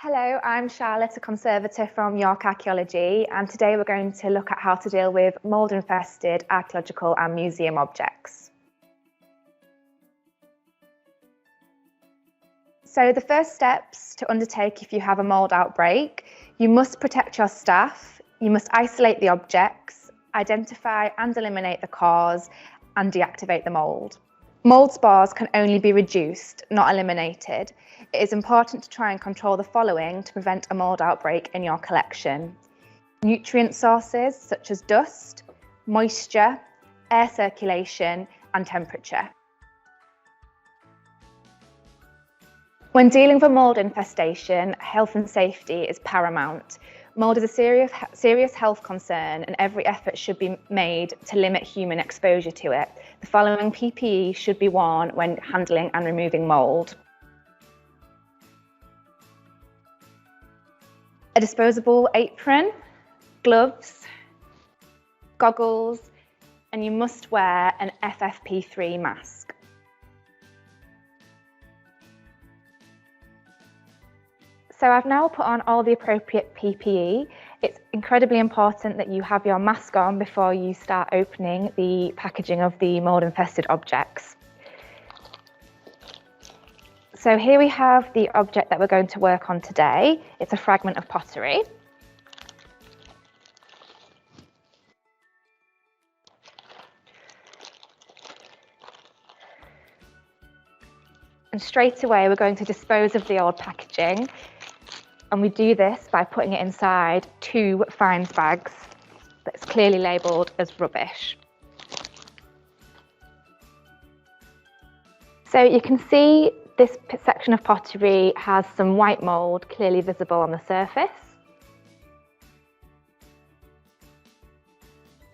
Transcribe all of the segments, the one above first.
Hello, I'm Charlotte, a Conservator from York Archaeology, and today we're going to look at how to deal with mould-infested archaeological and museum objects. So the first steps to undertake if you have a mould outbreak: you must protect your staff, you must isolate the objects, identify and eliminate the cause, and deactivate the mould. Mould spores can only be reduced, not eliminated. It is important to try and control the following to prevent a mould outbreak in your collection: nutrient sources such as dust, moisture, air circulation, and temperature. When dealing with a mould infestation, health and safety is paramount. Mould is a serious health concern, and every effort should be made to limit human exposure to it. The following PPE should be worn when handling and removing mould: a disposable apron, gloves, goggles, and you must wear an FFP3 mask. So I've now put on all the appropriate PPE. It's incredibly important that you have your mask on before you start opening the packaging of the mould-infested objects. So here we have the object that we're going to work on today. It's a fragment of pottery. And straight away we're going to dispose of the old packaging. And we do this by putting it inside 2 fines bags that's clearly labelled as rubbish. So you can see this section of pottery has some white mould clearly visible on the surface.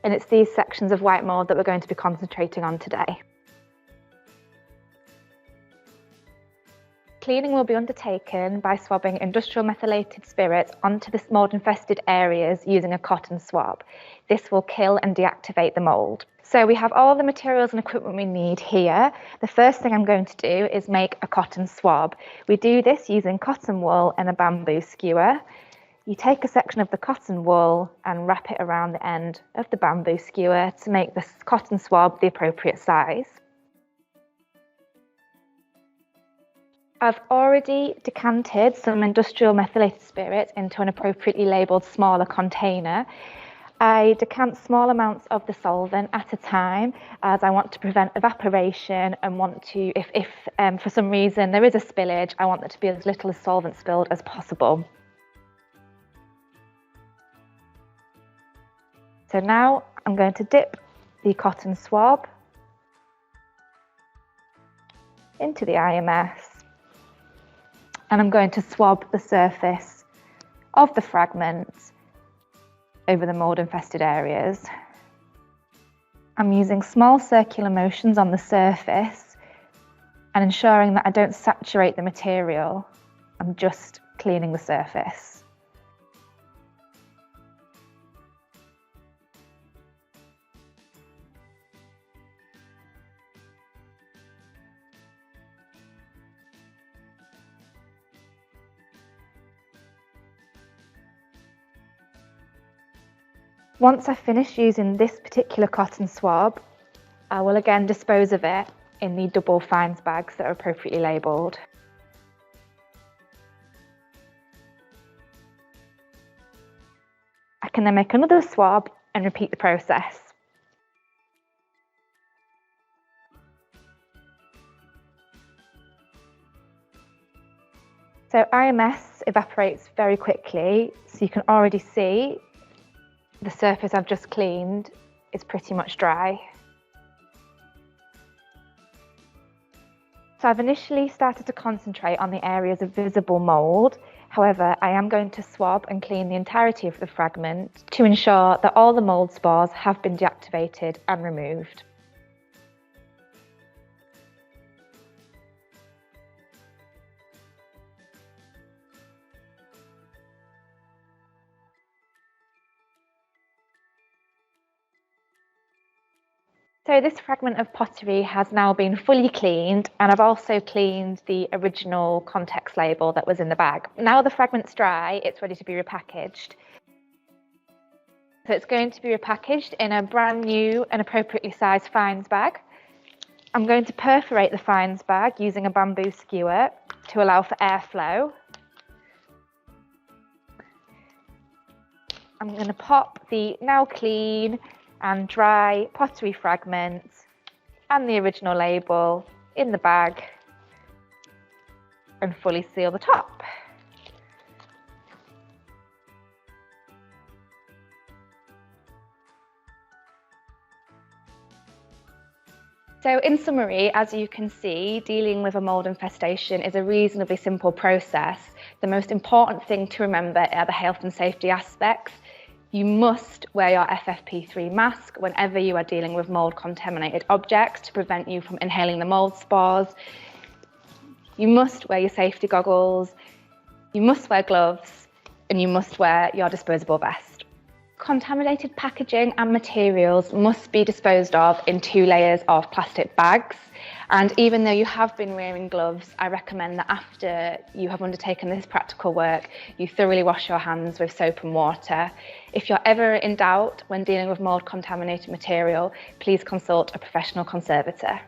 And it's these sections of white mould that we're going to be concentrating on today. Cleaning will be undertaken by swabbing industrial methylated spirits onto the mould-infested areas using a cotton swab. This will kill and deactivate the mould. So we have all the materials and equipment we need here. The first thing I'm going to do is make a cotton swab. We do this using cotton wool and a bamboo skewer. You take a section of the cotton wool and wrap it around the end of the bamboo skewer to make the cotton swab the appropriate size. I've already decanted some industrial methylated spirit into an appropriately labelled smaller container. I decant small amounts of the solvent at a time, as I want to prevent evaporation and want to, if for some reason there is a spillage, I want there to be as little as solvent spilled as possible. So now I'm going to dip the cotton swab into the IMS. And I'm going to swab the surface of the fragment over the mould-infested areas. I'm using small circular motions on the surface and ensuring that I don't saturate the material. I'm just cleaning the surface. Once I've finished using this particular cotton swab, I will again dispose of it in the double fines bags that are appropriately labelled. I can then make another swab and repeat the process. So IMS evaporates very quickly, so you can already see the surface I've just cleaned is pretty much dry. So I've initially started to concentrate on the areas of visible mould. However, I am going to swab and clean the entirety of the fragment to ensure that all the mould spores have been deactivated and removed. So this fragment of pottery has now been fully cleaned, and I've also cleaned the original context label that was in the bag. Now the fragment's dry, it's ready to be repackaged. So it's going to be repackaged in a brand new and appropriately sized fines bag. I'm going to perforate the fines bag using a bamboo skewer to allow for airflow. I'm going to pop the now clean and dry pottery fragments and the original label in the bag and fully seal the top. So in summary, as you can see, dealing with a mould infestation is a reasonably simple process. The most important thing to remember are the health and safety aspects. You must wear your FFP3 mask whenever you are dealing with mould contaminated objects to prevent you from inhaling the mould spores. You must wear your safety goggles, you must wear gloves, and you must wear your disposable vest. Contaminated packaging and materials must be disposed of in 2 layers of plastic bags. And even though you have been wearing gloves, I recommend that after you have undertaken this practical work, you thoroughly wash your hands with soap and water. If you're ever in doubt when dealing with mould contaminated material, please consult a professional conservator.